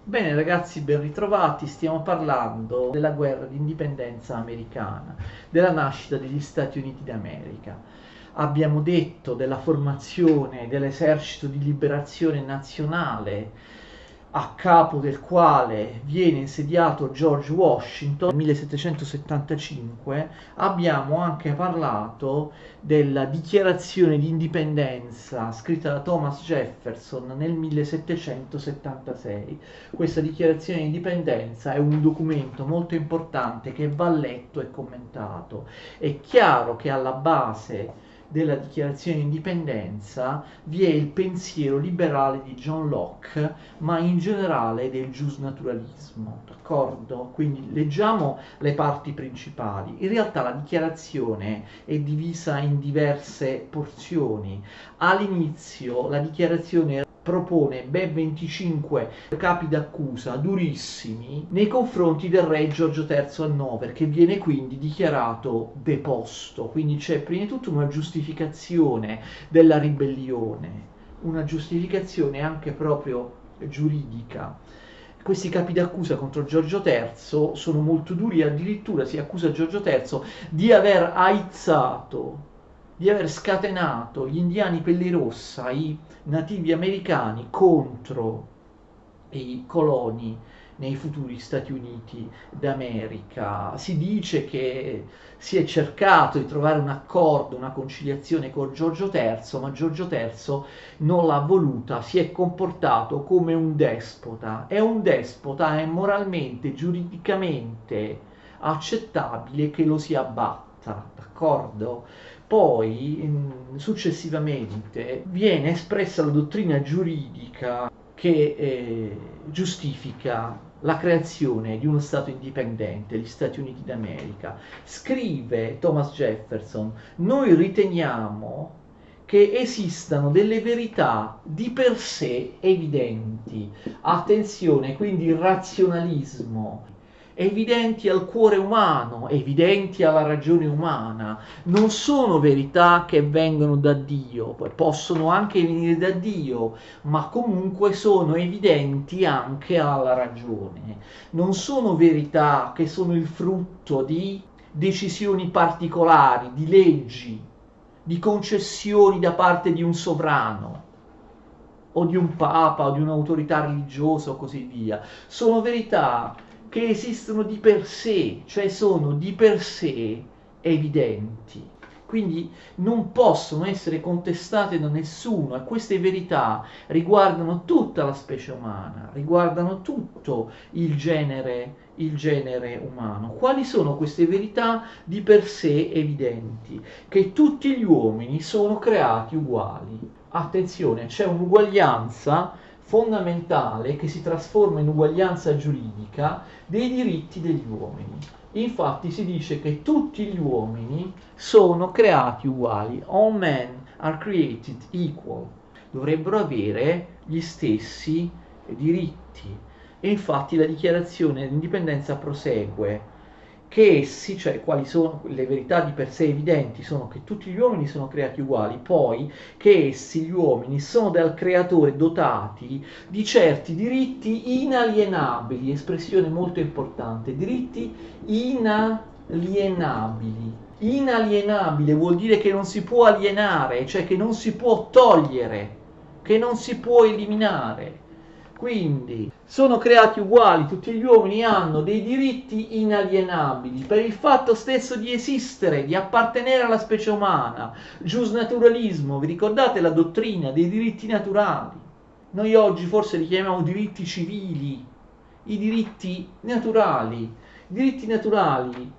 Bene ragazzi, ben ritrovati. Stiamo parlando della guerra di indipendenza americana, della nascita degli Stati Uniti d'America. Abbiamo detto della formazione dell'esercito di liberazione nazionale, a capo del quale viene insediato George Washington nel 1775. Abbiamo anche parlato della dichiarazione di indipendenza scritta da Thomas Jefferson nel 1776. Questa dichiarazione di indipendenza è un documento molto importante che va letto e commentato. È chiaro che alla base della dichiarazione di indipendenza vi è il pensiero liberale di John Locke, ma in generale del giusnaturalismo, d'accordo? Quindi leggiamo le parti principali. In realtà la dichiarazione è divisa in diverse porzioni. All'inizio la dichiarazione propone ben 25 capi d'accusa durissimi nei confronti del re Giorgio III Hannover, che viene quindi dichiarato deposto. Quindi c'è prima di tutto una giustificazione della ribellione, una giustificazione anche proprio giuridica. Questi capi d'accusa contro Giorgio III sono molto duri, addirittura si accusa Giorgio III di aver aizzato, di aver scatenato gli indiani Pelle Rossa, i nativi americani, contro i coloni nei futuri Stati Uniti d'America. Si dice che si è cercato di trovare un accordo, una conciliazione con Giorgio III, ma Giorgio III non l'ha voluta, si è comportato come un despota. È un despota, è moralmente, giuridicamente accettabile che lo si abbatta, d'accordo? Poi, successivamente, viene espressa la dottrina giuridica che giustifica la creazione di uno Stato indipendente, gli Stati Uniti d'America. Scrive Thomas Jefferson: noi riteniamo che esistano delle verità di per sé evidenti. Attenzione, quindi il razionalismo, evidenti al cuore umano, evidenti alla ragione umana, non sono verità che vengono da Dio, possono anche venire da Dio, ma comunque sono evidenti anche alla ragione. Non sono verità che sono il frutto di decisioni particolari, di leggi, di concessioni da parte di un sovrano o di un papa o di un'autorità religiosa o così via. Sono verità che esistono di per sé, cioè sono di per sé evidenti. Quindi non possono essere contestate da nessuno, e queste verità riguardano tutta la specie umana, riguardano tutto il genere umano. Quali sono queste verità di per sé evidenti? Che tutti gli uomini sono creati uguali. Attenzione, c'è un'uguaglianza fondamentale che si trasforma in uguaglianza giuridica dei diritti degli uomini. Infatti si dice che tutti gli uomini sono creati uguali. All men are created equal. Dovrebbero avere gli stessi diritti. E infatti la dichiarazione di indipendenza prosegue che essi, cioè quali sono le verità di per sé evidenti, sono che tutti gli uomini sono creati uguali, poi che essi, gli uomini, sono dal creatore dotati di certi diritti inalienabili, espressione molto importante, diritti inalienabili. Inalienabile vuol dire che non si può alienare, cioè che non si può togliere, che non si può eliminare. Quindi sono creati uguali, tutti gli uomini hanno dei diritti inalienabili per il fatto stesso di esistere, di appartenere alla specie umana. Giusnaturalismo, vi ricordate la dottrina dei diritti naturali? Noi oggi forse li chiamiamo diritti civili, i diritti naturali. I diritti naturali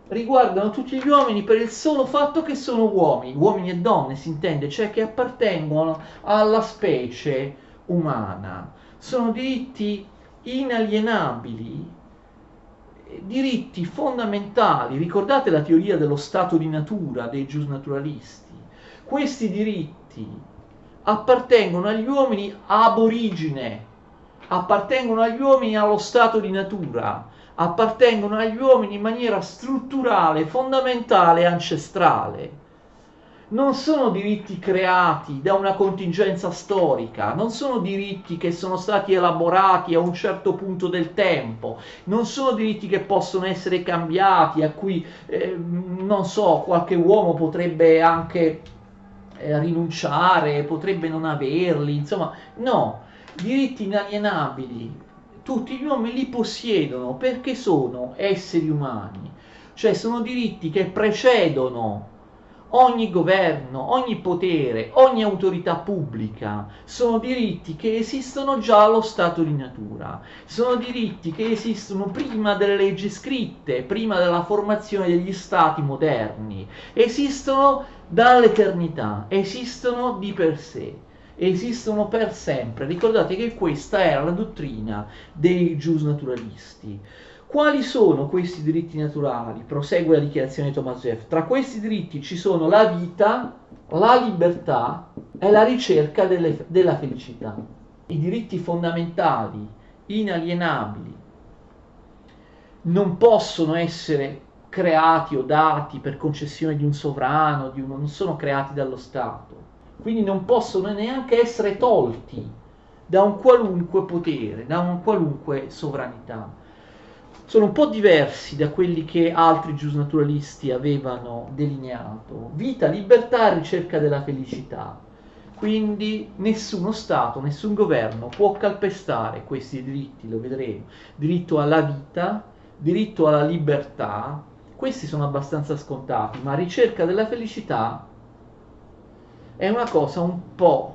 riguardano tutti gli uomini per il solo fatto che sono uomini e donne si intende, cioè che appartengono alla specie umana. Sono diritti inalienabili, diritti fondamentali. Ricordate la teoria dello stato di natura dei giusnaturalisti? Questi diritti appartengono agli uomini ab origine, appartengono agli uomini allo stato di natura, appartengono agli uomini in maniera strutturale, fondamentale e ancestrale. non sono diritti creati da una contingenza storica, non sono diritti che sono stati elaborati a un certo punto del tempo, non sono diritti che possono essere cambiati, a cui, non so, qualche uomo potrebbe anche rinunciare, potrebbe non averli, insomma, no, diritti inalienabili, tutti gli uomini li possiedono perché sono esseri umani, cioè sono diritti che precedono ogni governo, ogni potere, ogni autorità pubblica, sono diritti che esistono già allo stato di natura, sono diritti che esistono prima delle leggi scritte, prima della formazione degli stati moderni, esistono dall'eternità, esistono di per sé, esistono per sempre. Ricordate che questa era la dottrina dei giusnaturalisti. Quali sono questi diritti naturali? Prosegue la dichiarazione di Thomas Jefferson. Tra questi diritti ci sono la vita, la libertà e la ricerca della felicità. I diritti fondamentali, inalienabili, non possono essere creati o dati per concessione di un sovrano, non sono creati dallo Stato. Quindi non possono neanche essere tolti da un qualunque potere, da una qualunque sovranità. Sono un po' diversi da quelli che altri giusnaturalisti avevano delineato. Vita, libertà, ricerca della felicità. Quindi nessuno Stato, nessun governo può calpestare questi diritti, lo vedremo. Diritto alla vita, diritto alla libertà, questi sono abbastanza scontati, ma ricerca della felicità è una cosa un po'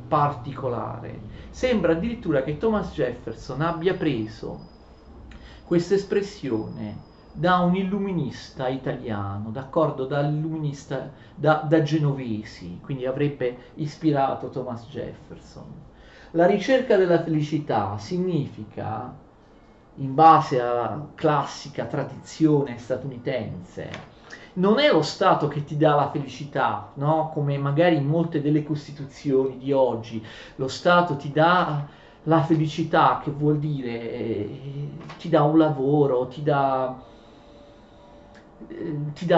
particolare. Sembra addirittura che Thomas Jefferson abbia preso questa espressione da un illuminista italiano, d'accordo, dall'illuminista da Genovesi, quindi avrebbe ispirato Thomas Jefferson. La ricerca della felicità significa, in base alla classica tradizione statunitense, non è lo Stato che ti dà la felicità, no? Come magari in molte delle costituzioni di oggi, lo Stato ti dà la felicità, che vuol dire ti dà un lavoro, ti dà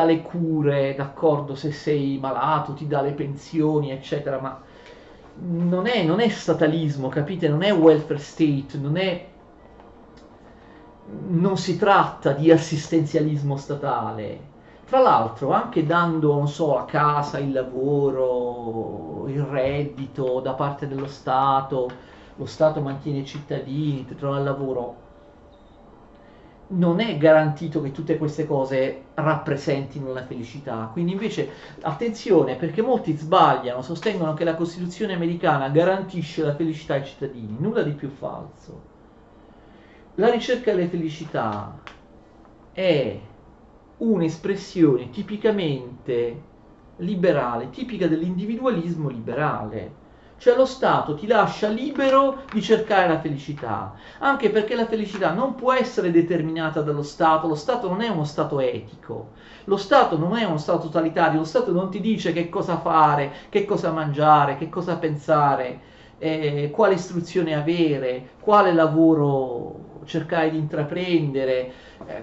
le cure, d'accordo, se sei malato, ti dà le pensioni, eccetera, ma non è statalismo, capite? Non è welfare state, non si tratta di assistenzialismo statale. Tra l'altro, anche dando, non so, la casa, il lavoro, il reddito da parte dello Stato mantiene i cittadini, ti trova il lavoro, non è garantito che tutte queste cose rappresentino la felicità. Quindi invece attenzione, perché molti sbagliano, sostengono che la Costituzione americana garantisce la felicità ai cittadini, nulla di più falso. La ricerca della felicità è un'espressione tipicamente liberale, tipica dell'individualismo liberale. Cioè lo Stato ti lascia libero di cercare la felicità, anche perché la felicità non può essere determinata dallo Stato non è uno Stato etico, lo Stato non è uno Stato totalitario, lo Stato non ti dice che cosa fare, che cosa mangiare, che cosa pensare, quale istruzione avere, quale lavoro cercare di intraprendere,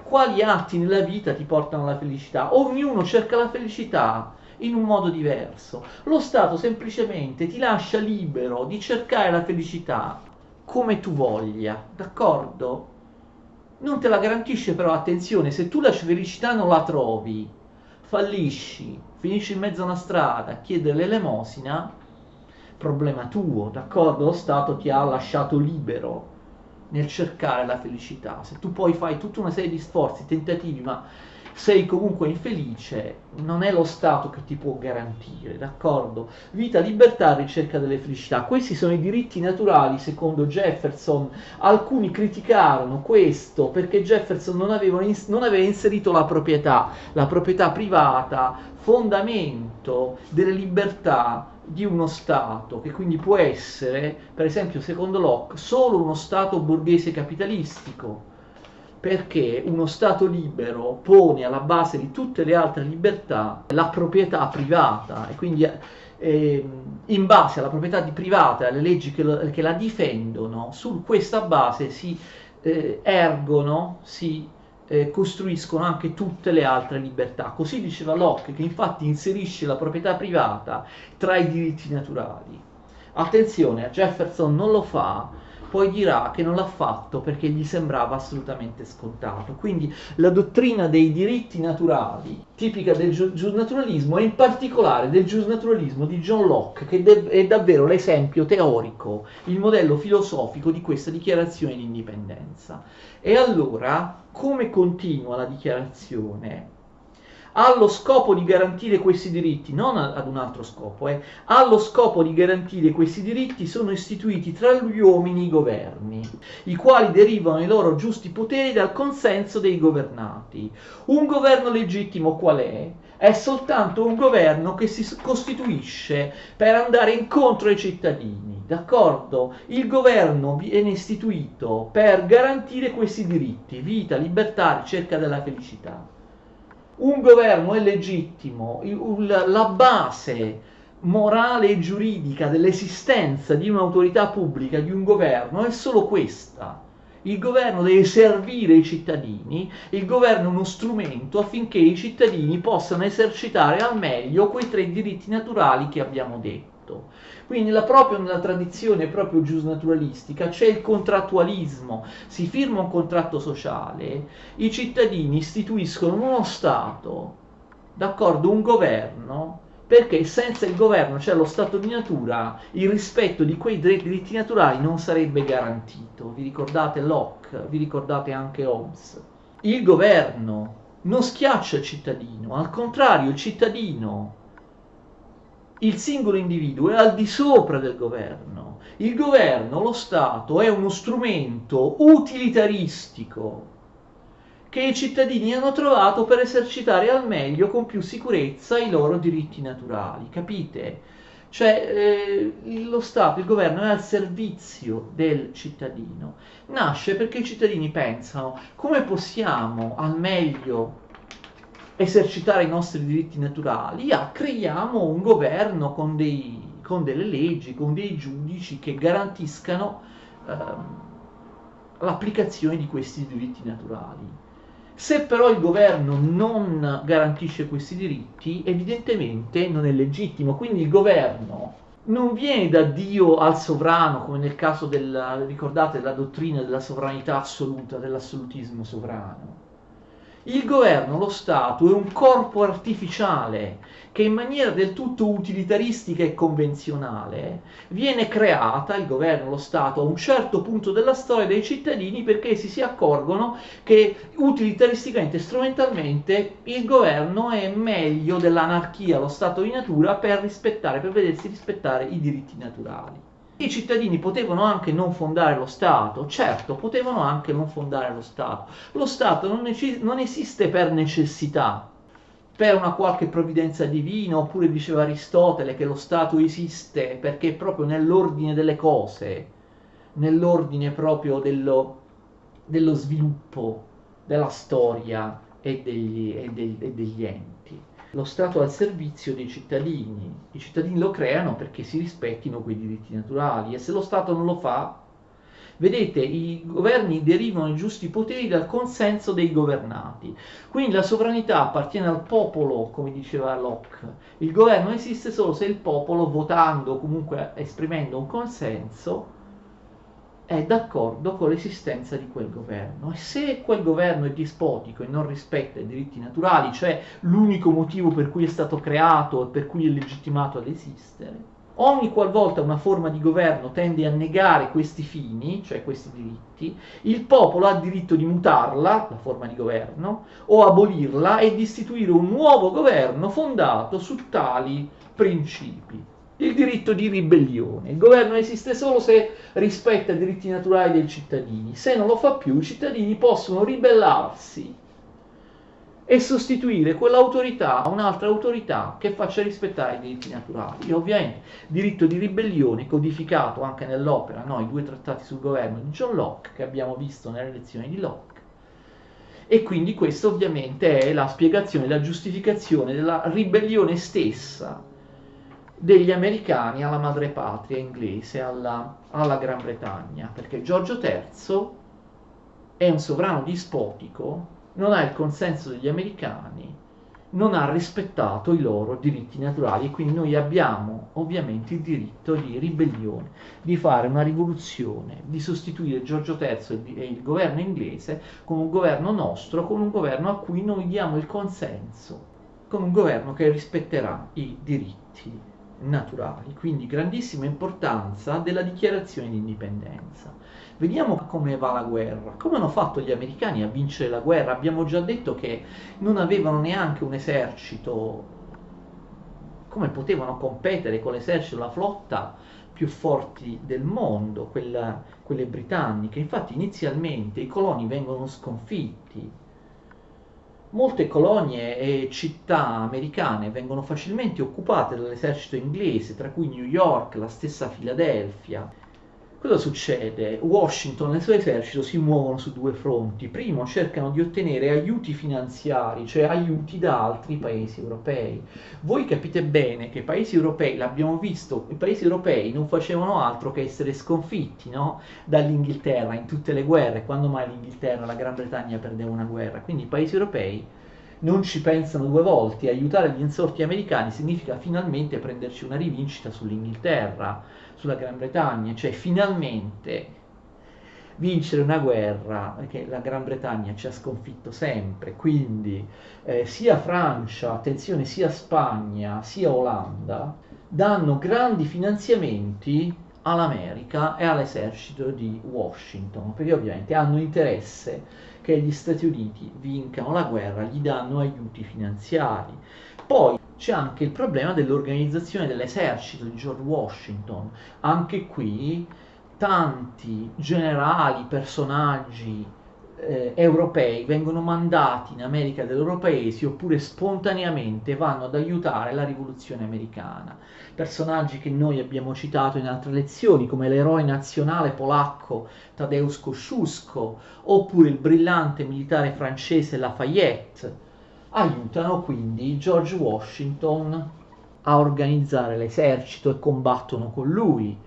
quali atti nella vita ti portano alla felicità. Ognuno cerca la felicità in un modo diverso. Lo Stato semplicemente ti lascia libero di cercare la felicità come tu voglia, d'accordo? Non te la garantisce, però attenzione, se tu la felicità non la trovi, fallisci, finisci in mezzo a una strada a chiedere l'elemosina, problema tuo, d'accordo? Lo Stato ti ha lasciato libero nel cercare la felicità. Se tu poi fai tutta una serie di sforzi, tentativi, ma sei comunque infelice, non è lo Stato che ti può garantire, d'accordo? Vita, libertà, ricerca delle felicità. Questi sono i diritti naturali, secondo Jefferson. Alcuni criticarono questo perché Jefferson non aveva inserito la proprietà privata, fondamento delle libertà di uno Stato, che quindi può essere, per esempio, secondo Locke, solo uno Stato borghese capitalistico, perché uno Stato libero pone alla base di tutte le altre libertà la proprietà privata e quindi in base alla proprietà privata e alle leggi che la difendono, su questa base si ergono, si costruiscono anche tutte le altre libertà. Così diceva Locke, che infatti inserisce la proprietà privata tra i diritti naturali. Attenzione, Jefferson non lo fa, poi dirà che non l'ha fatto perché gli sembrava assolutamente scontato. Quindi la dottrina dei diritti naturali, tipica del giusnaturalismo, e in particolare del giusnaturalismo di John Locke, che è davvero l'esempio teorico, il modello filosofico di questa dichiarazione di indipendenza. E allora, come continua la dichiarazione? Ha lo scopo di garantire questi diritti, non ad un altro scopo, ha lo scopo di garantire questi diritti sono istituiti tra gli uomini i governi, i quali derivano i loro giusti poteri dal consenso dei governati. Un governo legittimo qual è? È soltanto un governo che si costituisce per andare incontro ai cittadini, d'accordo? Il governo viene istituito per garantire questi diritti, vita, libertà, ricerca della felicità. Un governo è legittimo, la base morale e giuridica dell'esistenza di un'autorità pubblica, di un governo, è solo questa. Il governo deve servire i cittadini, il governo è uno strumento affinché i cittadini possano esercitare al meglio quei 3 diritti naturali che abbiamo detto. Quindi proprio nella tradizione proprio giusnaturalistica c'è il contrattualismo, si firma un contratto sociale, i cittadini istituiscono uno Stato, d'accordo, un governo, perché senza il governo, cioè lo stato di natura, il rispetto di quei diritti naturali non sarebbe garantito. Vi ricordate Locke? Vi ricordate anche Hobbes? Il governo non schiaccia il cittadino, al contrario, il singolo individuo è al di sopra del governo. Il governo, lo Stato, è uno strumento utilitaristico che i cittadini hanno trovato per esercitare al meglio, con più sicurezza, i loro diritti naturali, capite? Cioè lo Stato, il governo è al servizio del cittadino. Nasce perché i cittadini pensano come possiamo al meglio esercitare i nostri diritti naturali, creiamo un governo con delle leggi, con dei giudici che garantiscano l'applicazione di questi diritti naturali. Se però il governo non garantisce questi diritti, evidentemente non è legittimo, quindi il governo non viene da Dio al sovrano, come nel caso ricordate, della dottrina della sovranità assoluta, dell'assolutismo sovrano. Il governo, lo Stato, è un corpo artificiale che in maniera del tutto utilitaristica e convenzionale viene creata, il governo, lo Stato, a un certo punto della storia dei cittadini perché essi si accorgono che utilitaristicamente e strumentalmente il governo è meglio dell'anarchia, lo stato di natura per vedersi rispettare i diritti naturali. I cittadini potevano anche non fondare lo Stato, certo, potevano anche non fondare lo Stato. Lo Stato non esiste per necessità, per una qualche provvidenza divina, oppure diceva Aristotele che lo Stato esiste perché è proprio nell'ordine delle cose, nell'ordine proprio dello sviluppo della storia e degli enti. Lo Stato al servizio dei cittadini. I cittadini lo creano perché si rispettino quei diritti naturali e se lo Stato non lo fa, vedete, i governi derivano i giusti poteri dal consenso dei governati. Quindi la sovranità appartiene al popolo, come diceva Locke. Il governo esiste solo se il popolo, votando, comunque esprimendo un consenso, è d'accordo con l'esistenza di quel governo e se quel governo è dispotico e non rispetta i diritti naturali, cioè l'unico motivo per cui è stato creato e per cui è legittimato ad esistere, ogni qualvolta una forma di governo tende a negare questi fini, cioè questi diritti, il popolo ha diritto di mutarla, la forma di governo, o abolirla e di istituire un nuovo governo fondato su tali principi. Il diritto di ribellione. Il governo esiste solo se rispetta i diritti naturali dei cittadini. Se non lo fa più, i cittadini possono ribellarsi e sostituire quell'autorità a un'altra autorità che faccia rispettare i diritti naturali. E ovviamente diritto di ribellione codificato anche nell'opera, no, i 2 trattati sul governo di John Locke che abbiamo visto nelle lezioni di Locke. E quindi questa ovviamente è la spiegazione, la giustificazione della ribellione stessa degli americani alla madrepatria inglese, alla Gran Bretagna, perché Giorgio III è un sovrano dispotico non ha il consenso degli americani, non ha rispettato i loro diritti naturali, e quindi noi abbiamo ovviamente il diritto di ribellione, di fare una rivoluzione, di sostituire Giorgio III e il governo inglese con un governo nostro, con un governo a cui noi diamo il consenso, con un governo che rispetterà i diritti naturali. Quindi grandissima importanza della dichiarazione di indipendenza. Vediamo come va la guerra. Come hanno fatto gli americani a vincere la guerra? Abbiamo già detto che non avevano neanche un esercito. Come potevano competere con l'esercito, la flotta più forti del mondo, quelle britanniche? Infatti inizialmente i coloni vengono sconfitti. Molte colonie e città americane vengono facilmente occupate dall'esercito inglese, tra cui New York, la stessa Filadelfia. Cosa succede? Washington e il suo esercito si muovono su due fronti. Primo, cercano di ottenere aiuti finanziari, cioè aiuti da altri paesi europei. Voi capite bene che i paesi europei, l'abbiamo visto, i paesi europei non facevano altro che essere sconfitti, no? Dall'Inghilterra in tutte le guerre. Quando mai l'Inghilterra, la Gran Bretagna perdeva una guerra? Quindi i paesi europei non ci pensano due volte. Aiutare gli insorti americani significa finalmente prenderci una rivincita sull'Inghilterra, sulla Gran Bretagna, cioè finalmente vincere una guerra che la Gran Bretagna ci ha sconfitto sempre. Quindi sia Francia, attenzione, sia Spagna, sia Olanda danno grandi finanziamenti all'America e all'esercito di Washington, perché ovviamente hanno interesse che gli Stati Uniti vincano la guerra, gli danno aiuti finanziari. Poi c'è anche il problema dell'organizzazione dell'esercito di George Washington. Anche qui tanti generali, personaggi europei vengono mandati in America dai loro paesi oppure spontaneamente vanno ad aiutare la rivoluzione americana. Personaggi che noi abbiamo citato in altre lezioni, come l'eroe nazionale polacco Tadeusz Kosciuszko oppure il brillante militare francese Lafayette, aiutano quindi George Washington a organizzare l'esercito e combattono con lui.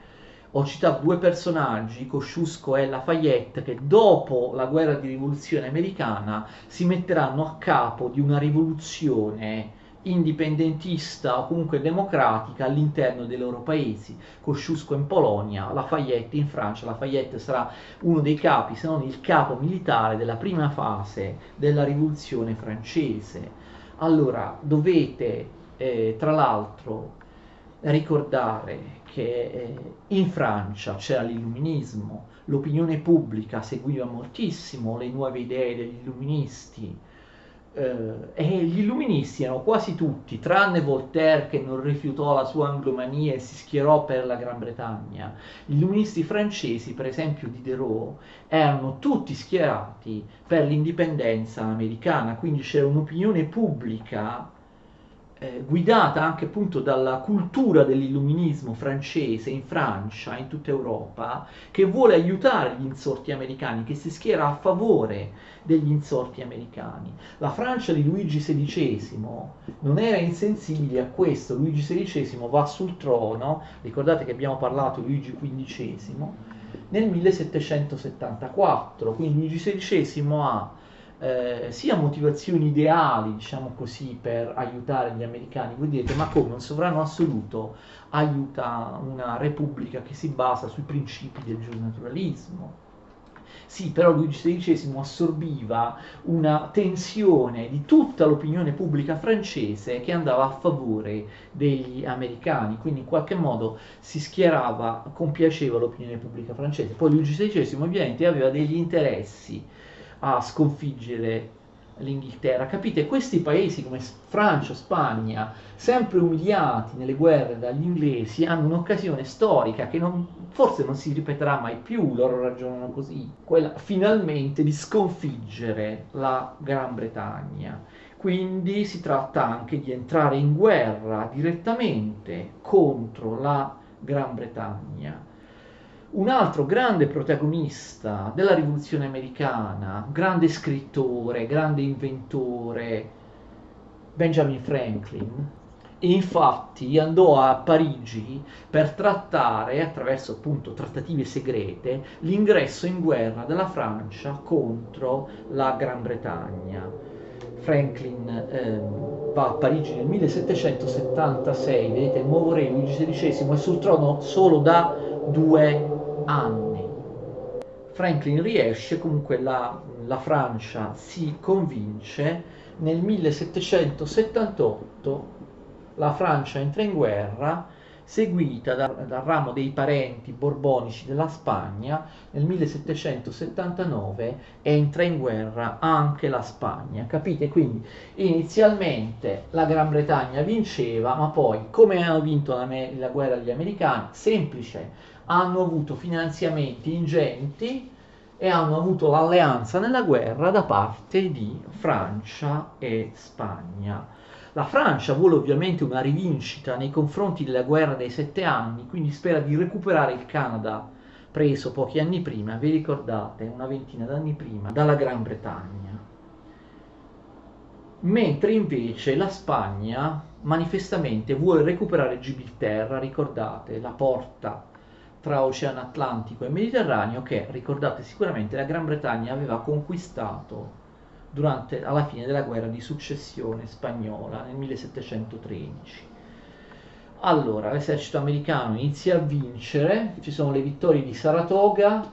Ho citato due personaggi, Kosciuszko e Lafayette, che dopo la guerra di rivoluzione americana si metteranno a capo di una rivoluzione indipendentista o comunque democratica all'interno dei loro paesi. Kosciuszko in Polonia, Lafayette in Francia. Lafayette sarà uno dei capi, se non il capo militare della prima fase della rivoluzione francese. Allora dovete tra l'altro ricordare che in Francia c'era l'illuminismo, l'opinione pubblica seguiva moltissimo le nuove idee degli illuministi, e gli illuministi erano quasi tutti, tranne Voltaire che non rifiutò la sua anglomania e si schierò per la Gran Bretagna. Gli illuministi francesi, per esempio Diderot, erano tutti schierati per l'indipendenza americana, quindi c'era un'opinione pubblica guidata anche appunto dalla cultura dell'illuminismo francese in Francia, in tutta Europa, che vuole aiutare gli insorti americani, che si schiera a favore degli insorti americani. La Francia di Luigi XVI non era insensibile a questo. Luigi XVI va sul trono, ricordate che abbiamo parlato di Luigi XV, nel 1774, quindi Luigi XVI ha sia motivazioni ideali, diciamo così, per aiutare gli americani. Voi direte, ma come un sovrano assoluto aiuta una repubblica che si basa sui principi del giusnaturalismo? Sì, però Luigi XVI assorbiva una tensione di tutta l'opinione pubblica francese che andava a favore degli americani, quindi in qualche modo si schierava, compiaceva l'opinione pubblica francese. Poi Luigi XVI ovviamente aveva degli interessi a sconfiggere l'Inghilterra. Capite? Questi paesi come Francia, Spagna, sempre umiliati nelle guerre dagli inglesi, hanno un'occasione storica che forse non si ripeterà mai più, loro ragionano così, quella finalmente di sconfiggere la Gran Bretagna. Quindi si tratta anche di entrare in guerra direttamente contro la Gran Bretagna. Un altro grande protagonista della rivoluzione americana, grande scrittore, grande inventore, Benjamin Franklin, Infatti andò a Parigi per trattare, attraverso appunto trattative segrete, l'ingresso in guerra della Francia contro la Gran Bretagna. Franklin va a Parigi nel 1776, vedete il nuovo re Luigi XVI è sul trono solo da 2 anni. Franklin riesce, comunque la Francia si convince, nel 1778 la Francia entra in guerra, seguita dal ramo dei parenti borbonici della Spagna. Nel 1779 entra in guerra anche la Spagna, capite? Quindi inizialmente la Gran Bretagna vinceva, ma poi, come hanno vinto la guerra degli americani? Semplice, hanno avuto finanziamenti ingenti e hanno avuto l'alleanza nella guerra da parte di Francia e Spagna. La Francia vuole ovviamente una rivincita nei confronti della guerra dei 7 anni, quindi spera di recuperare il Canada preso pochi anni prima, vi ricordate, una ventina d'anni prima, dalla Gran Bretagna. Mentre invece la Spagna manifestamente vuole recuperare Gibilterra, ricordate, la porta tra Oceano Atlantico e Mediterraneo che, ricordate sicuramente, la Gran Bretagna aveva conquistato alla fine della guerra di successione spagnola nel 1713. Allora, l'esercito americano inizia a vincere, ci sono le vittorie di Saratoga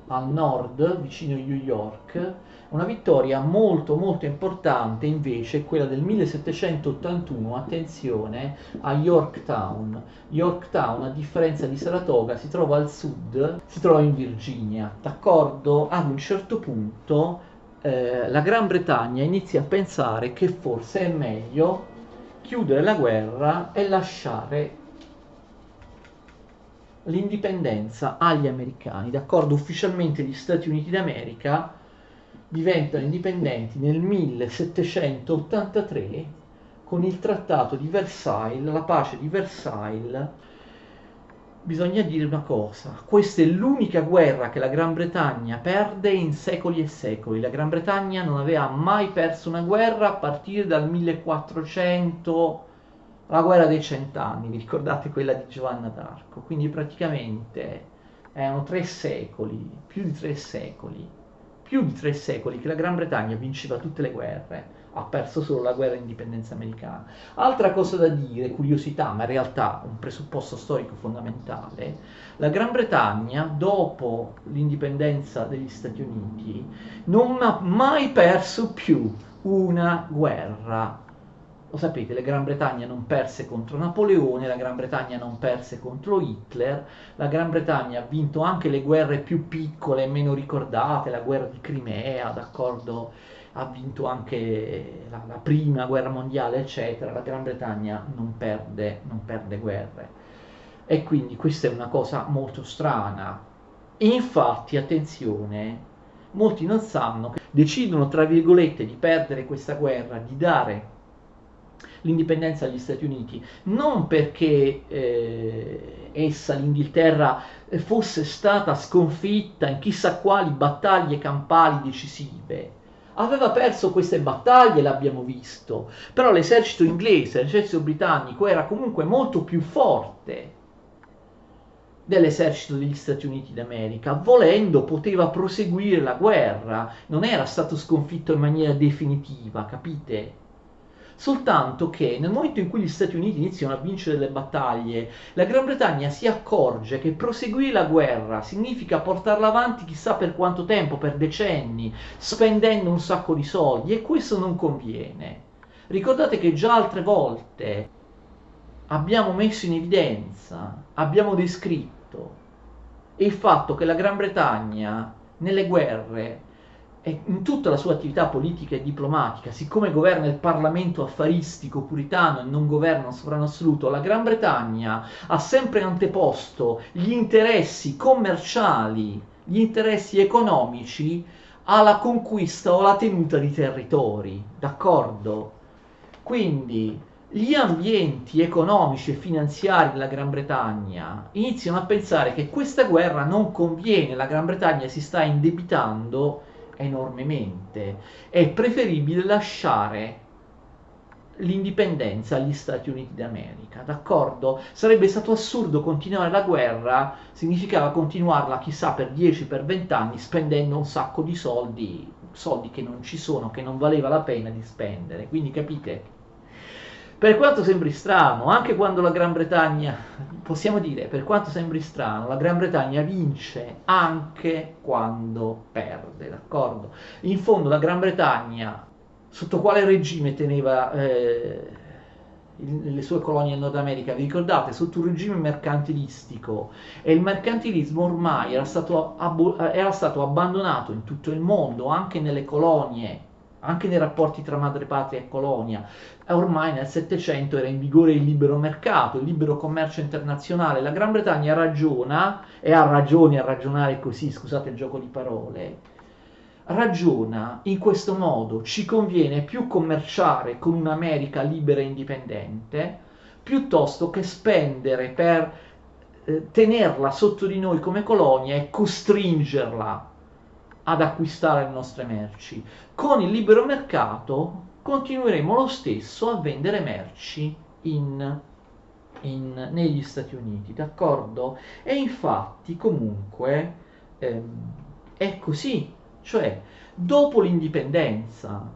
al nord, vicino a New York. Una vittoria molto molto importante invece è quella del 1781, attenzione, a Yorktown. Yorktown, a differenza di Saratoga, si trova al sud, si trova in Virginia, d'accordo? Ad un certo punto la Gran Bretagna inizia a pensare che forse è meglio chiudere la guerra e lasciare l'indipendenza agli americani, d'accordo? Ufficialmente gli Stati Uniti d'America diventano indipendenti nel 1783 con il trattato di Versailles, la pace di Versailles. Bisogna dire una cosa, questa è l'unica guerra che la Gran Bretagna perde in secoli e secoli. La Gran Bretagna non aveva mai perso una guerra a partire dal 1400, la guerra dei 100 anni, vi ricordate quella di Giovanna d'Arco? Quindi praticamente erano 3 secoli, più di 3 secoli che la Gran Bretagna vinceva tutte le guerre, ha perso solo la guerra d'indipendenza americana. Altra cosa da dire, curiosità, ma in realtà un presupposto storico fondamentale, la Gran Bretagna, dopo l'indipendenza degli Stati Uniti, non ha mai perso più una guerra. Lo sapete, la Gran Bretagna non perse contro Napoleone, la Gran Bretagna non perse contro Hitler, la Gran Bretagna ha vinto anche le guerre più piccole e meno ricordate, la guerra di Crimea, d'accordo? Ha vinto anche la prima guerra mondiale, eccetera. La Gran Bretagna non perde guerre. E quindi questa è una cosa molto strana. Infatti, attenzione, molti non sanno che decidono, tra virgolette, di perdere questa guerra, di dare l'indipendenza agli Stati Uniti, non perché essa, l'Inghilterra, fosse stata sconfitta in chissà quali battaglie campali decisive. Aveva perso queste battaglie, l'abbiamo visto, però l'esercito inglese, l'esercito britannico era comunque molto più forte dell'esercito degli Stati Uniti d'America. Volendo poteva proseguire la guerra, non era stato sconfitto in maniera definitiva, capite? Soltanto che nel momento in cui gli Stati Uniti iniziano a vincere le battaglie, la Gran Bretagna si accorge che proseguire la guerra significa portarla avanti chissà per quanto tempo, per decenni, spendendo un sacco di soldi, e questo non conviene. Ricordate che già altre volte abbiamo messo in evidenza, abbiamo descritto il fatto che la Gran Bretagna nelle guerre e in tutta la sua attività politica e diplomatica, siccome governa il Parlamento affaristico puritano e non governa un sovrano assoluto, la Gran Bretagna ha sempre anteposto gli interessi commerciali, gli interessi economici alla conquista o alla tenuta di territori, d'accordo? Quindi gli ambienti economici e finanziari della Gran Bretagna iniziano a pensare che questa guerra non conviene, la Gran Bretagna si sta indebitando enormemente, è preferibile lasciare l'indipendenza agli Stati Uniti d'America, d'accordo? Sarebbe stato assurdo continuare la guerra, significava continuarla chissà per 10, per 20 anni, spendendo un sacco di soldi, soldi che non ci sono, che non valeva la pena di spendere, quindi capite? Per quanto sembri strano, anche quando la Gran Bretagna, possiamo dire, per quanto sembri strano, la Gran Bretagna vince anche quando perde, d'accordo? In fondo la Gran Bretagna, sotto quale regime teneva le sue colonie in Nord America? Vi ricordate? Sotto un regime mercantilistico, e il mercantilismo ormai era stato abbandonato in tutto il mondo, anche nelle colonie, anche nei rapporti tra madrepatria e colonia. Ormai nel Settecento era in vigore il libero mercato, il libero commercio internazionale. La Gran Bretagna ragiona, e ha ragione a ragionare così, scusate il gioco di parole, ragiona in questo modo: ci conviene più commerciare con un'America libera e indipendente piuttosto che spendere per tenerla sotto di noi come colonia e costringerla ad acquistare le nostre merci. Con il libero mercato continueremo lo stesso a vendere merci negli Stati Uniti, d'accordo? E infatti comunque è così, cioè dopo l'indipendenza,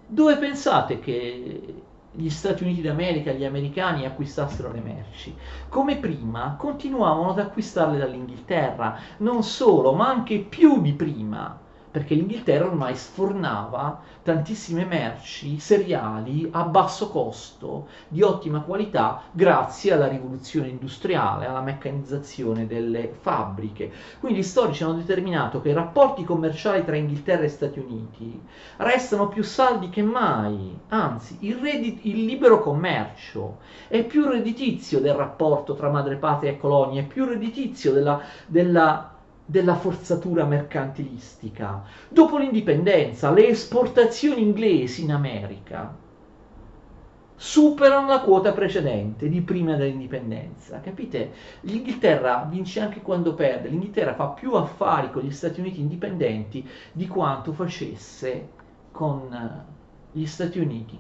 dove pensate che gli Stati Uniti d'America, gli americani acquistassero le merci? Come prima continuavano ad acquistarle dall'Inghilterra, non solo, ma anche più di prima, perché l'Inghilterra ormai sfornava tantissime merci seriali a basso costo, di ottima qualità, grazie alla rivoluzione industriale, alla meccanizzazione delle fabbriche. Quindi gli storici hanno determinato che i rapporti commerciali tra Inghilterra e Stati Uniti restano più saldi che mai, anzi il libero commercio è più redditizio del rapporto tra madrepatria e colonia, è più redditizio della forzatura mercantilistica. Dopo l'indipendenza, le esportazioni inglesi in America superano la quota precedente di prima dell'indipendenza, capite? L'Inghilterra vince anche quando perde, l'Inghilterra fa più affari con gli Stati Uniti indipendenti di quanto facesse con gli Stati Uniti,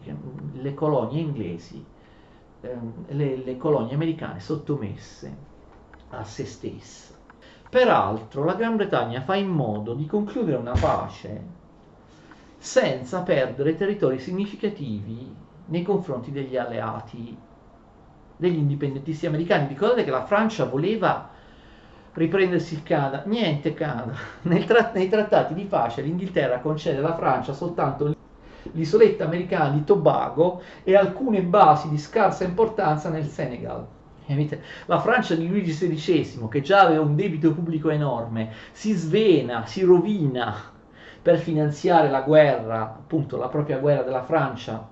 le colonie inglesi, le colonie americane sottomesse a se stesse. Peraltro la Gran Bretagna fa in modo di concludere una pace senza perdere territori significativi nei confronti degli alleati, degli indipendentisti americani. Ricordate che la Francia voleva riprendersi il Canada, niente Canada. Nei trattati di pace l'Inghilterra concede alla Francia soltanto l'isoletta americana di Tobago e alcune basi di scarsa importanza nel Senegal. La Francia di Luigi XVI, che già aveva un debito pubblico enorme, si svena, si rovina per finanziare la guerra, appunto la propria guerra della Francia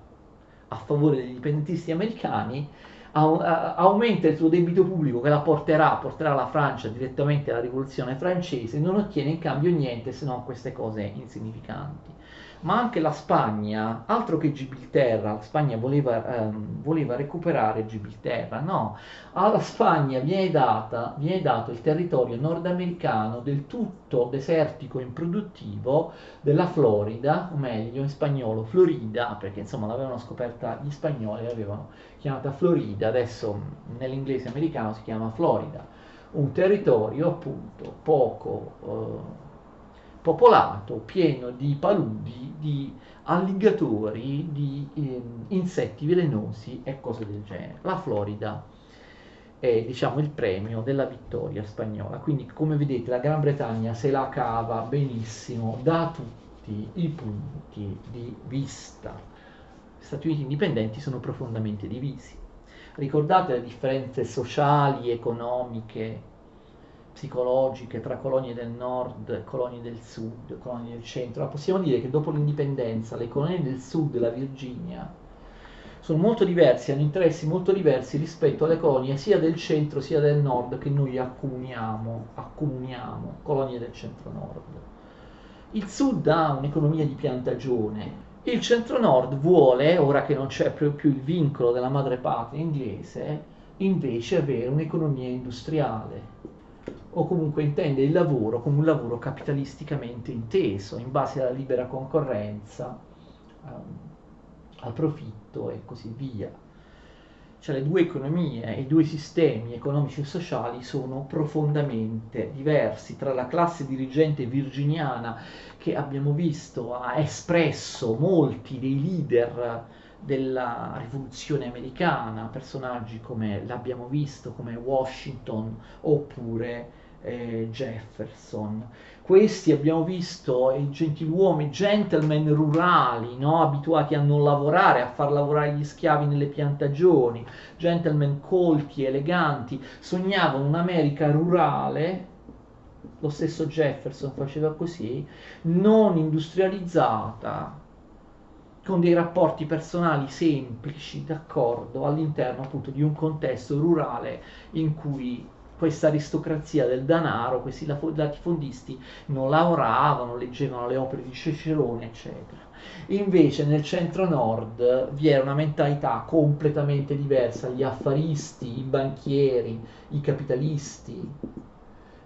a favore degli indipendentisti americani, aumenta il suo debito pubblico che porterà la Francia direttamente alla rivoluzione francese, e non ottiene in cambio niente se non queste cose insignificanti. Ma anche la Spagna, altro che Gibilterra, la Spagna voleva recuperare Gibilterra, no, alla Spagna viene dato il territorio nordamericano del tutto desertico e improduttivo della Florida, o meglio in spagnolo Florida, perché insomma l'avevano scoperta gli spagnoli, l'avevano chiamata Florida, adesso nell'inglese americano si chiama Florida, un territorio appunto poco popolato, pieno di paludi, di alligatori, di insetti velenosi e cose del genere. La Florida è, diciamo, il premio della vittoria spagnola, quindi come vedete la Gran Bretagna se la cava benissimo da tutti i punti di vista. Gli Stati Uniti indipendenti sono profondamente divisi. Ricordate le differenze sociali, economiche, psicologiche tra colonie del nord, colonie del sud, colonie del centro. Ma possiamo dire che dopo l'indipendenza le colonie del sud della Virginia sono molto diverse, hanno interessi molto diversi rispetto alle colonie sia del centro sia del nord che noi accomuniamo, colonie del centro-nord. Il sud ha un'economia di piantagione, il centro-nord vuole, ora che non c'è più il vincolo della madrepatria inglese, invece avere un'economia industriale, o comunque intende il lavoro come un lavoro capitalisticamente inteso, in base alla libera concorrenza, al profitto e così via. Cioè le due economie, i due sistemi economici e sociali sono profondamente diversi. Tra la classe dirigente virginiana che abbiamo visto ha espresso molti dei leader della rivoluzione americana, personaggi come l'abbiamo visto, come Washington oppure Jefferson. Questi abbiamo visto i gentiluomini, gentleman rurali, no? Abituati a non lavorare, a far lavorare gli schiavi nelle piantagioni, gentleman colti, eleganti, sognavano un'America rurale, lo stesso Jefferson faceva così, non industrializzata, con dei rapporti personali semplici, d'accordo, all'interno appunto di un contesto rurale in cui questa aristocrazia del denaro, questi latifondisti non lavoravano, leggevano le opere di Cicerone, eccetera. Invece nel centro-nord vi era una mentalità completamente diversa, gli affaristi, i banchieri, i capitalisti,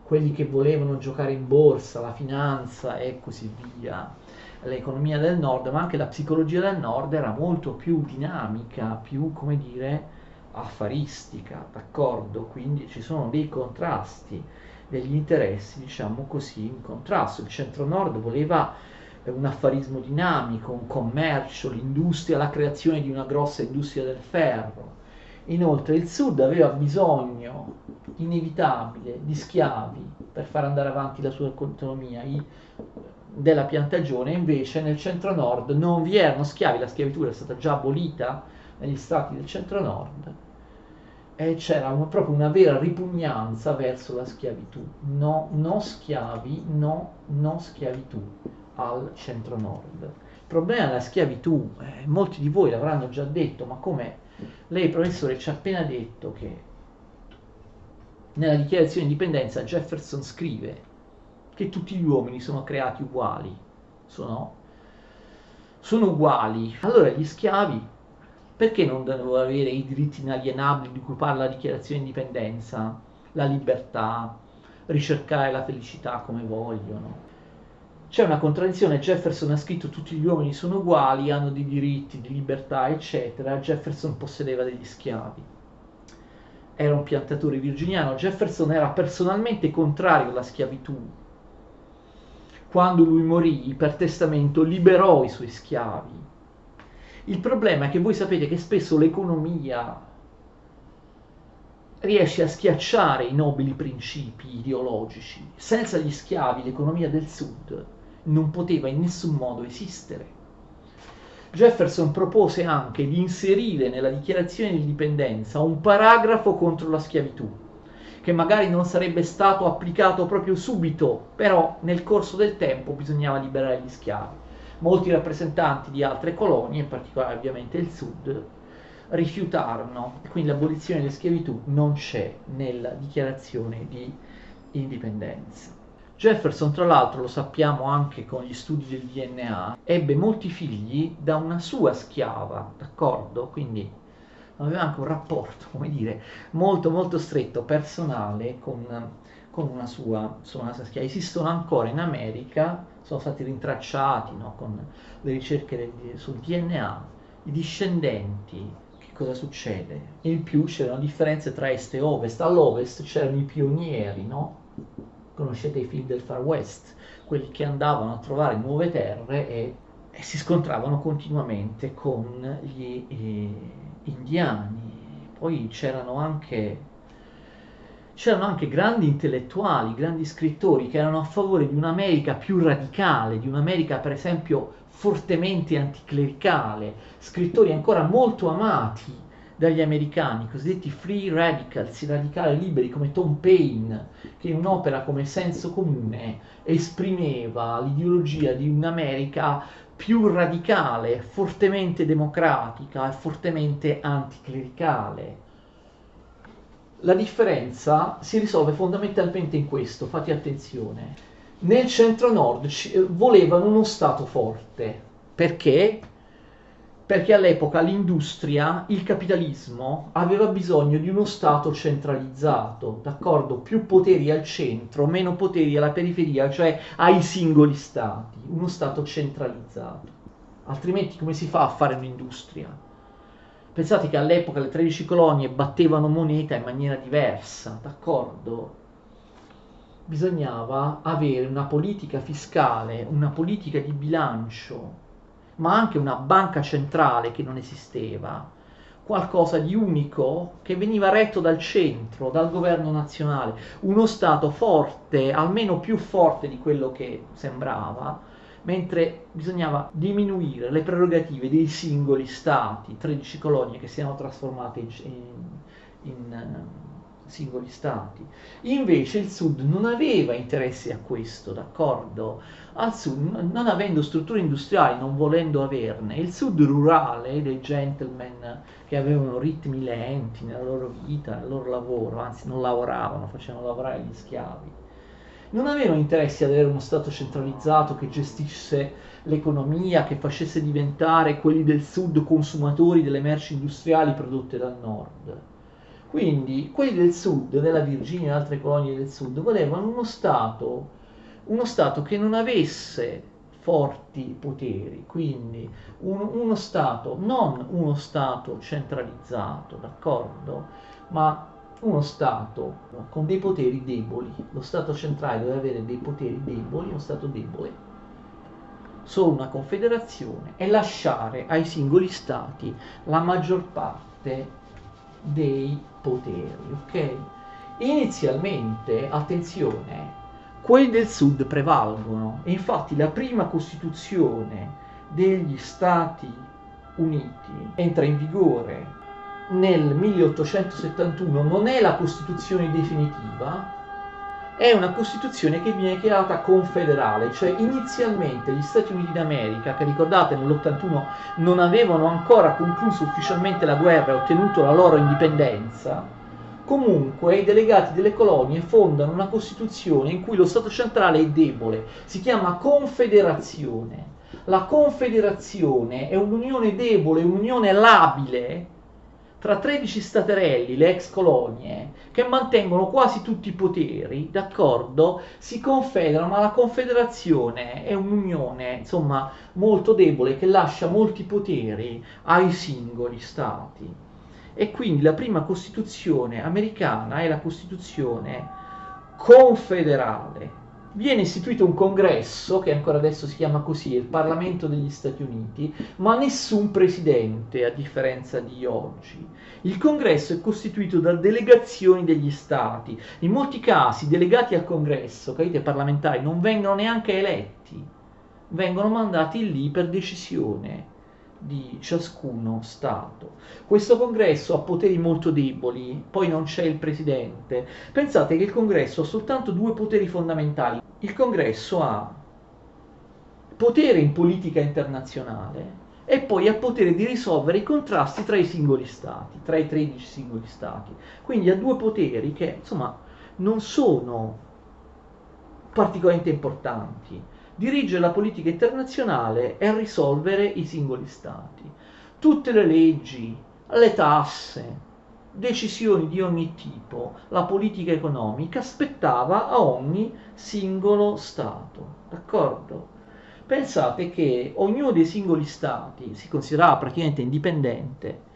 quelli che volevano giocare in borsa, la finanza e così via. L'economia del nord, ma anche la psicologia del nord era molto più dinamica, più, come dire, affaristica, d'accordo? Quindi ci sono dei contrasti, degli interessi, diciamo così, in contrasto. Il centro-nord voleva un affarismo dinamico, un commercio, l'industria, la creazione di una grossa industria del ferro. Inoltre il sud aveva bisogno inevitabile di schiavi per far andare avanti la sua economia della piantagione, invece nel centro-nord non vi erano schiavi, la schiavitù era stata già abolita negli stati del centro-nord e c'era proprio una vera ripugnanza verso la schiavitù. No, no schiavi, no, no schiavitù al centro-nord. Il problema della schiavitù, molti di voi l'avranno già detto, ma come lei professore ci ha appena detto che nella dichiarazione di indipendenza Jefferson scrive che tutti gli uomini sono creati uguali, sono uguali. Allora gli schiavi perché non devono avere i diritti inalienabili di cui parla la dichiarazione di indipendenza, la libertà, ricercare la felicità come vogliono? C'è una contraddizione, Jefferson ha scritto tutti gli uomini sono uguali, hanno dei diritti di libertà, eccetera. Jefferson possedeva degli schiavi. Era un piantatore virginiano. Jefferson era personalmente contrario alla schiavitù. Quando lui morì, per testamento liberò i suoi schiavi. Il problema è che voi sapete che spesso l'economia riesce a schiacciare i nobili principi ideologici. Senza gli schiavi l'economia del sud non poteva in nessun modo esistere. Jefferson propose anche di inserire nella dichiarazione di indipendenza un paragrafo contro la schiavitù, che magari non sarebbe stato applicato proprio subito, però nel corso del tempo bisognava liberare gli schiavi. Molti rappresentanti di altre colonie, in particolare ovviamente il sud, rifiutarono, quindi l'abolizione della schiavitù non c'è nella dichiarazione di indipendenza. Jefferson, tra l'altro, lo sappiamo anche con gli studi del DNA, ebbe molti figli da una sua schiava, d'accordo? Quindi aveva anche un rapporto, come dire, molto molto stretto, personale con una sua schiava. Esistono ancora in America, sono stati rintracciati, no, con le ricerche sul DNA, i discendenti. Che cosa succede? In più c'erano differenze tra est e ovest. All'ovest c'erano i pionieri, no? Conoscete i film del Far West, quelli che andavano a trovare nuove terre e si scontravano continuamente con gli indiani. Poi c'erano anche grandi intellettuali, grandi scrittori che erano a favore di un'America più radicale, di un'America per esempio fortemente anticlericale, scrittori ancora molto amati dagli americani, cosiddetti free radicals, i radicali liberi come Tom Paine, che in un'opera come Senso Comune esprimeva l'ideologia di un'America più radicale, fortemente democratica e fortemente anticlericale. La differenza si risolve fondamentalmente in questo, fate attenzione. Nel centro-nord volevano uno Stato forte. Perché? Perché all'epoca l'industria, il capitalismo, aveva bisogno di uno Stato centralizzato, d'accordo? Più poteri al centro, meno poteri alla periferia, cioè ai singoli Stati, uno Stato centralizzato. altrimenti come si fa a fare un'industria? Pensate che all'epoca le 13 colonie battevano moneta in maniera diversa, d'accordo? Bisognava avere una politica fiscale, una politica di bilancio, ma anche una banca centrale che non esisteva, qualcosa di unico che veniva retto dal centro, dal governo nazionale, uno Stato forte, almeno più forte di quello che sembrava, mentre bisognava diminuire le prerogative dei singoli Stati, 13 colonie che si erano trasformate in singoli Stati. Invece il Sud non aveva interessi a questo, d'accordo? Al Sud, non avendo strutture industriali, non volendo averne, il Sud rurale dei gentleman che avevano ritmi lenti nella loro vita, nel loro lavoro, anzi non lavoravano, facevano lavorare gli schiavi, non avevano interessi ad avere uno Stato centralizzato che gestisse l'economia, che facesse diventare quelli del Sud consumatori delle merci industriali prodotte dal Nord. Quindi quelli del Sud, della Virginia e altre colonie del Sud, volevano uno Stato che non avesse forti poteri, quindi uno Stato, non uno Stato centralizzato, d'accordo? Ma uno Stato con dei poteri deboli. Lo Stato centrale deve avere dei poteri deboli, uno Stato debole, solo una confederazione, e lasciare ai singoli Stati la maggior parte dei poteri, ok? Inizialmente, attenzione, quelli del Sud prevalgono e infatti la prima Costituzione degli Stati Uniti entra in vigore nel 1871, non è la Costituzione definitiva, è una Costituzione che viene chiamata confederale, cioè inizialmente gli Stati Uniti d'America, che ricordate nell'81 non avevano ancora concluso ufficialmente la guerra e ottenuto la loro indipendenza, comunque i delegati delle colonie fondano una Costituzione in cui lo Stato centrale è debole, si chiama confederazione. La confederazione è un'unione debole, un'unione labile tra 13 staterelli, le ex colonie, che mantengono quasi tutti i poteri, d'accordo? Si confederano, ma la confederazione è un'unione, insomma, molto debole che lascia molti poteri ai singoli stati. E quindi la prima Costituzione americana è la Costituzione confederale. Viene istituito un congresso, che ancora adesso si chiama così, il Parlamento degli Stati Uniti, ma nessun presidente, a differenza di oggi. Il congresso è costituito da delegazioni degli stati. In molti casi i delegati al congresso, capite, parlamentari, non vengono neanche eletti, vengono mandati lì per decisione di ciascuno Stato. Questo congresso ha poteri molto deboli, poi non c'è il presidente. Pensate che il congresso ha soltanto due poteri fondamentali. Il congresso ha potere in politica internazionale e poi ha potere di risolvere i contrasti tra i singoli Stati, tra i 13 singoli Stati. Quindi ha due poteri che, insomma, non sono particolarmente importanti. Dirige la politica internazionale e risolvere i singoli stati. Tutte le leggi, le tasse, decisioni di ogni tipo, la politica economica spettava a ogni singolo stato, d'accordo? Pensate che ognuno dei singoli stati si considerava praticamente indipendente,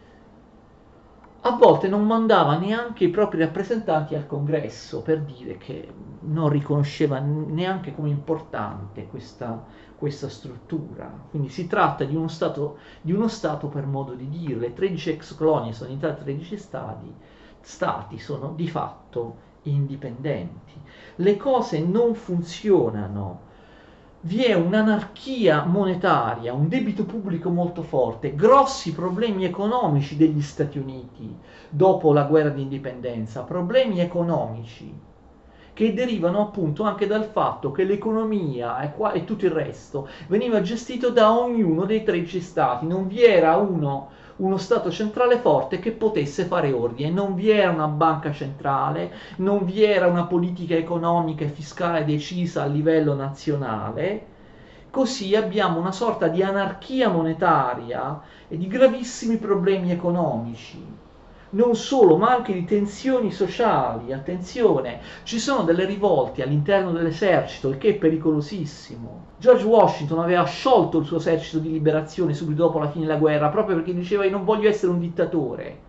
a volte non mandava neanche i propri rappresentanti al congresso, per dire che non riconosceva neanche come importante questa struttura. Quindi si tratta di uno stato per modo di dire. Le 13 ex colonie sono diventate 13 stati sono di fatto indipendenti. Le cose non funzionano. Vi è un'anarchia monetaria, un debito pubblico molto forte, grossi problemi economici degli Stati Uniti dopo la guerra di indipendenza, problemi economici che derivano appunto anche dal fatto che l'economia e tutto il resto veniva gestito da ognuno dei 13 stati, non vi era uno Stato centrale forte che potesse fare ordine, non vi era una banca centrale, non vi era una politica economica e fiscale decisa a livello nazionale, così abbiamo una sorta di anarchia monetaria e di gravissimi problemi economici. non solo, ma anche di tensioni sociali. Attenzione, ci sono delle rivolte all'interno dell'esercito, il che è pericolosissimo. George Washington aveva sciolto il suo esercito di liberazione subito dopo la fine della guerra, proprio perché diceva: io non voglio essere un dittatore.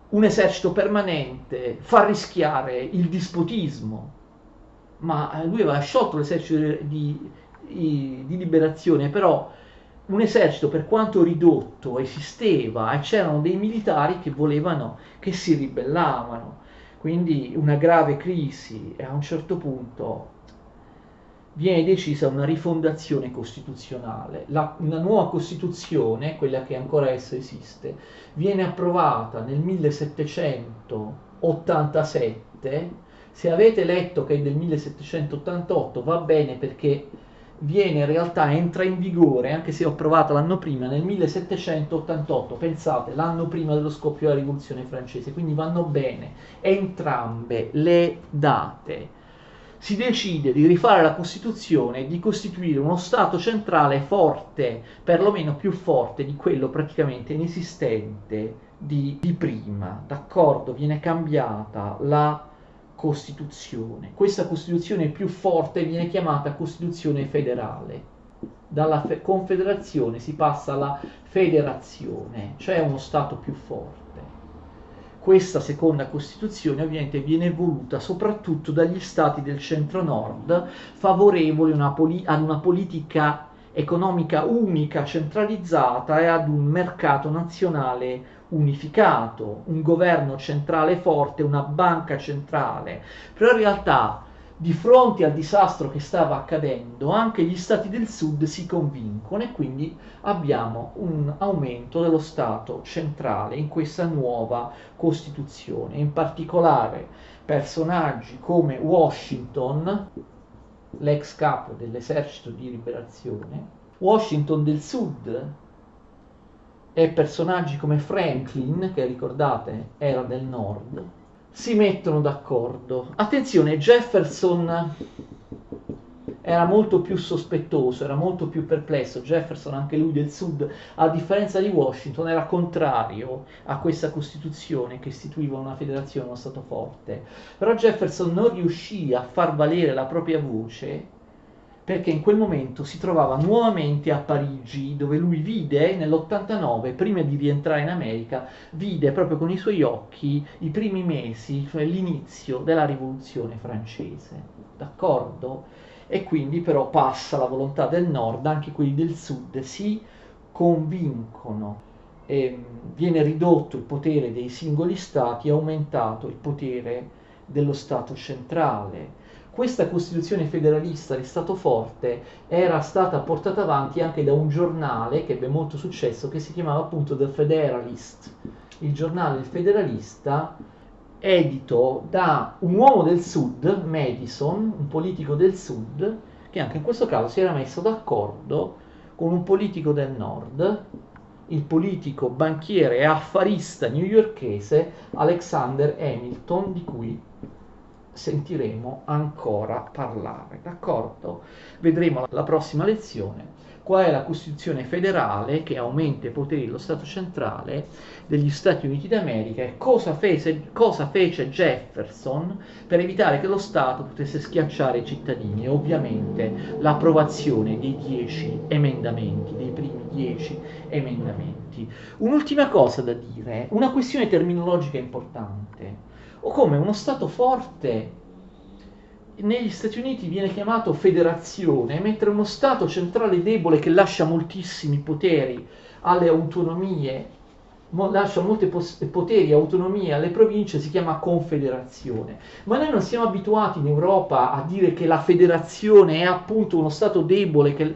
Un esercito permanente fa rischiare il dispotismo, ma lui aveva sciolto l'esercito di liberazione, però un esercito, per quanto ridotto, esisteva e c'erano dei militari che volevano, che si ribellavano, quindi una grave crisi, e a un certo punto viene decisa una rifondazione costituzionale. Una nuova Costituzione, quella che ancora adesso esiste, viene approvata nel 1787. Se avete letto che è del 1788 va bene, perché in realtà entra in vigore, anche se ho approvato l'anno prima, nel 1788, pensate, l'anno prima dello scoppio della rivoluzione francese, quindi vanno bene entrambe le date. Si decide di rifare la Costituzione e di costituire uno Stato centrale forte, perlomeno più forte di quello praticamente inesistente di prima, d'accordo? Viene cambiata la Costituzione. Questa Costituzione più forte viene chiamata Costituzione federale. Dalla confederazione si passa alla federazione, cioè uno Stato più forte. Questa seconda Costituzione ovviamente viene voluta soprattutto dagli Stati del centro-nord, favorevoli ad una politica economica unica, centralizzata, e ad un mercato nazionale unificato, un governo centrale forte, una banca centrale. Però in realtà, di fronte al disastro che stava accadendo, anche gli stati del sud si convincono, e quindi abbiamo un aumento dello Stato centrale in questa nuova Costituzione. In particolare personaggi come Washington, l'ex capo dell'esercito di liberazione, Washington del sud, e personaggi come Franklin, che ricordate era del nord, si mettono d'accordo. Attenzione, Jefferson era molto più sospettoso, era molto più perplesso. Jefferson, anche lui del sud, a differenza di Washington, era contrario a questa Costituzione che istituiva una federazione, uno Stato forte. Però Jefferson non riuscì a far valere la propria voce, perché in quel momento si trovava nuovamente a Parigi, dove lui vide nell'89, prima di rientrare in America, vide proprio con i suoi occhi i primi mesi, cioè l'inizio della rivoluzione francese, d'accordo? E quindi però passa la volontà del nord, anche quelli del sud si convincono, viene ridotto il potere dei singoli stati, è aumentato il potere dello Stato centrale. Questa Costituzione federalista di Stato forte era stata portata avanti anche da un giornale che ebbe molto successo, che si chiamava appunto The Federalist, il giornale Il Federalista, edito da un uomo del sud, Madison, un politico del sud, che anche in questo caso si era messo d'accordo con un politico del nord, il politico banchiere e affarista newyorkese Alexander Hamilton, di cui sentiremo ancora parlare, d'accordo? Vedremo la prossima lezione qual è la Costituzione federale che aumenta i poteri dello Stato centrale degli Stati Uniti d'America, e cosa fece Jefferson per evitare che lo Stato potesse schiacciare i cittadini, e ovviamente l'approvazione dei 10 emendamenti, dei primi 10 emendamenti. Un'ultima cosa da dire, una questione terminologica importante: o come uno Stato forte negli Stati Uniti viene chiamato federazione, mentre uno Stato centrale debole che lascia moltissimi poteri alle autonomie, lascia molti poteri e autonomie alle province, si chiama confederazione. Ma noi non siamo abituati in Europa a dire che la federazione è appunto uno Stato debole, che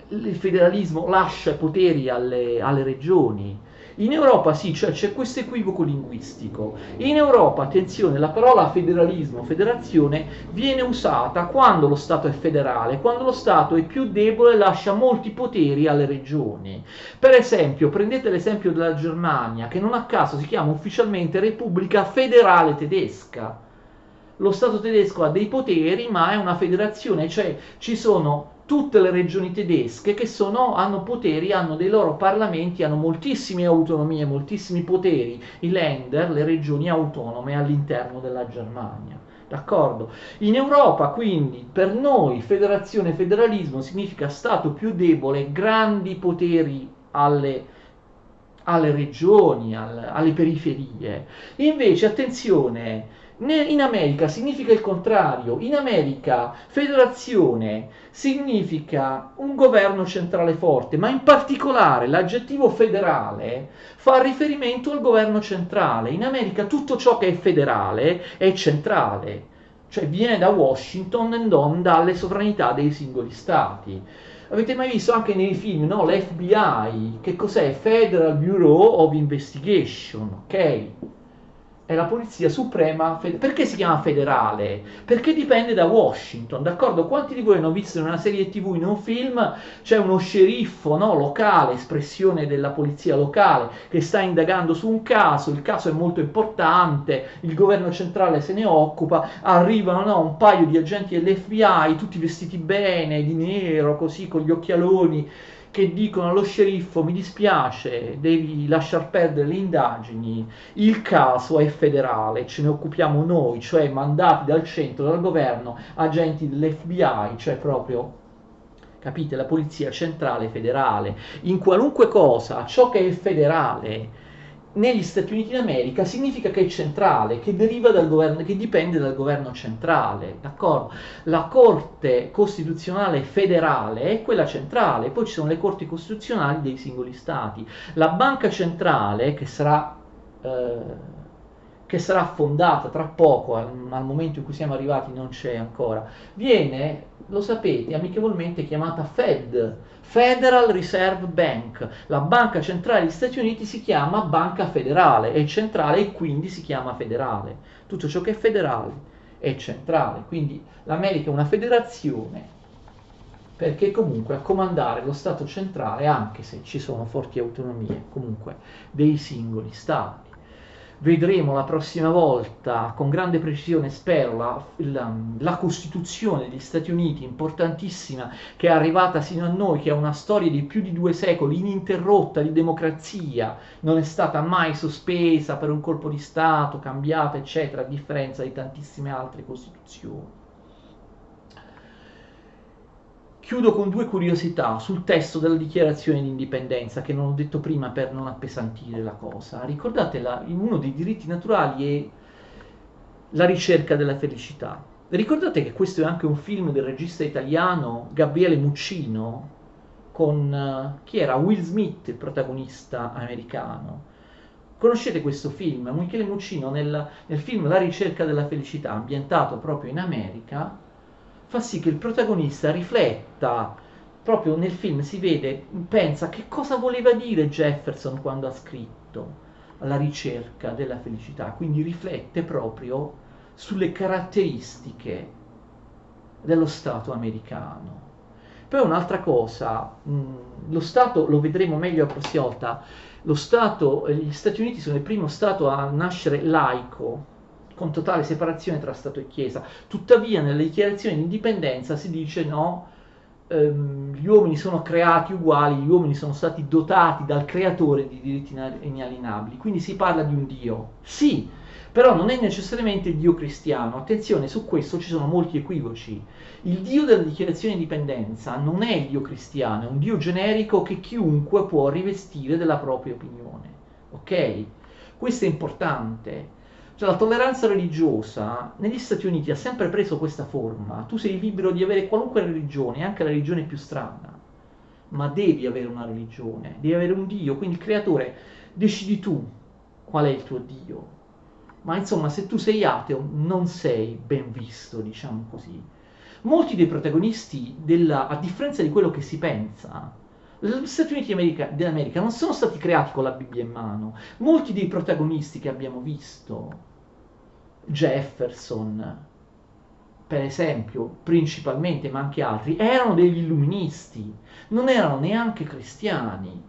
il federalismo lascia poteri alle regioni. In Europa sì, cioè c'è questo equivoco linguistico. In Europa, attenzione, la parola federalismo, federazione, viene usata quando lo Stato è federale, quando lo Stato è più debole e lascia molti poteri alle regioni. Per esempio, prendete l'esempio della Germania, che non a caso si chiama ufficialmente Repubblica Federale Tedesca. Lo Stato tedesco ha dei poteri, ma è una federazione, cioè ci sono tutte le regioni tedesche che hanno poteri, hanno dei loro parlamenti, hanno moltissime autonomie, moltissimi poteri, i Länder, le regioni autonome all'interno della Germania. D'accordo? In Europa, quindi, per noi federazione e federalismo significa Stato più debole, grandi poteri alle regioni, alle periferie. Invece, attenzione, in America significa il contrario. In America federazione significa un governo centrale forte, ma in particolare l'aggettivo federale fa riferimento al governo centrale. In America tutto ciò che è federale è centrale, cioè viene da Washington e non dalle sovranità dei singoli stati. Avete mai visto anche nei film, no? L'FBI, che cos'è? Federal Bureau of Investigation, ok? È la polizia suprema. Perché si chiama federale? Perché dipende da Washington, d'accordo? Quanti di voi hanno visto in una serie TV, in un film, c'è uno sceriffo, no, locale, espressione della polizia locale, che sta indagando su un caso, il caso è molto importante, il governo centrale se ne occupa, arrivano, no, un paio di agenti dell'FBI, tutti vestiti bene, di nero, così, con gli occhialoni, che dicono allo sceriffo: mi dispiace, devi lasciar perdere le indagini, il caso è federale, ce ne occupiamo noi, cioè mandati dal centro, dal governo, agenti dell'FBI, cioè proprio, capite, la polizia centrale federale. In qualunque cosa, ciò che è federale negli Stati Uniti d'America significa che è centrale, che deriva dal governo, che dipende dal governo centrale, d'accordo? La Corte Costituzionale federale è quella centrale, poi ci sono le corti costituzionali dei singoli stati. La banca centrale, che sarà fondata tra poco, al momento in cui siamo arrivati non c'è ancora, viene, lo sapete, amichevolmente chiamata Fed, Federal Reserve Bank. La banca centrale degli Stati Uniti si chiama banca federale, è centrale e quindi si chiama federale. Tutto ciò che è federale è centrale, quindi l'America è una federazione perché comunque a comandare lo Stato centrale, anche se ci sono forti autonomie comunque dei singoli stati. Vedremo la prossima volta con grande precisione, spero, la Costituzione degli Stati Uniti, importantissima, che è arrivata sino a noi, che ha una storia di più di 2 secoli ininterrotta di democrazia, non è stata mai sospesa per un colpo di Stato, cambiata, eccetera, a differenza di tantissime altre Costituzioni. Chiudo con 2 curiosità sul testo della dichiarazione di indipendenza, che non ho detto prima per non appesantire la cosa. Ricordate, uno dei diritti naturali è la ricerca della felicità. Ricordate che questo è anche un film del regista italiano Gabriele Muccino, con chi era? Will Smith, il protagonista americano. Conoscete questo film? Michele Muccino nel film La ricerca della felicità, ambientato proprio in America, fa sì che il protagonista rifletta, proprio nel film si vede, pensa che cosa voleva dire Jefferson quando ha scritto La ricerca della felicità, quindi riflette proprio sulle caratteristiche dello Stato americano. Poi un'altra cosa, lo Stato, lo vedremo meglio la prossima volta, gli Stati Uniti sono il primo Stato a nascere laico, con totale separazione tra Stato e Chiesa. Tuttavia nelle dichiarazioni di indipendenza si dice no, gli uomini sono creati uguali, gli uomini sono stati dotati dal creatore di diritti inalienabili, quindi si parla di un Dio. Sì, però non è necessariamente il Dio cristiano. Attenzione, su questo ci sono molti equivoci. Il Dio della dichiarazione di indipendenza non è il Dio cristiano, è un Dio generico che chiunque può rivestire della propria opinione. Ok? Questo è importante. Cioè, la tolleranza religiosa negli Stati Uniti ha sempre preso questa forma. Tu sei libero di avere qualunque religione, anche la religione più strana, ma devi avere una religione, devi avere un Dio, quindi il creatore, decidi tu qual è il tuo Dio. Ma insomma, se tu sei ateo, non sei ben visto, diciamo così. Molti dei protagonisti, a differenza di quello che si pensa, gli Stati Uniti d'America non sono stati creati con la Bibbia in mano. Molti dei protagonisti che abbiamo visto, Jefferson, per esempio, principalmente, ma anche altri, erano degli illuministi, non erano neanche cristiani.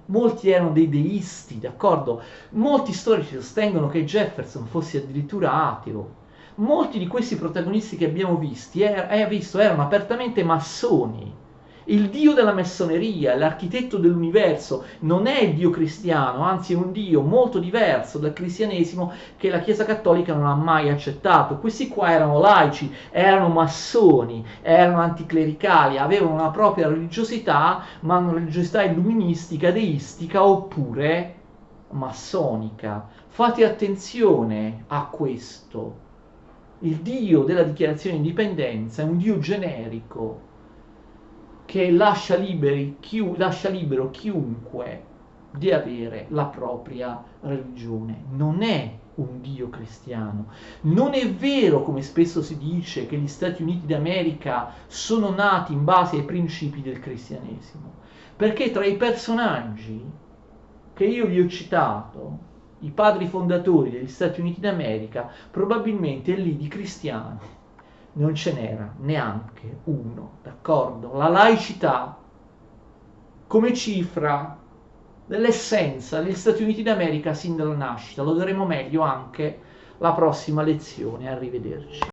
Molti erano dei deisti, d'accordo? Molti storici sostengono che Jefferson fosse addirittura ateo. Molti di questi protagonisti che abbiamo visto erano apertamente massoni. Il Dio della massoneria, l'architetto dell'universo, non è il Dio cristiano, anzi è un Dio molto diverso dal cristianesimo che la Chiesa Cattolica non ha mai accettato. Questi qua erano laici, erano massoni, erano anticlericali, avevano una propria religiosità, ma una religiosità illuministica, deistica oppure massonica. Fate attenzione a questo. Il Dio della dichiarazione di indipendenza è un Dio generico che lascia libero chiunque di avere la propria religione. Non è un Dio cristiano. Non è vero, come spesso si dice, che gli Stati Uniti d'America sono nati in base ai principi del cristianesimo, perché tra i personaggi che io vi ho citato, i padri fondatori degli Stati Uniti d'America, probabilmente lì di cristiano non ce n'era neanche uno, d'accordo? La laicità come cifra dell'essenza degli Stati Uniti d'America sin dalla nascita, lo vedremo meglio anche la prossima lezione, arrivederci.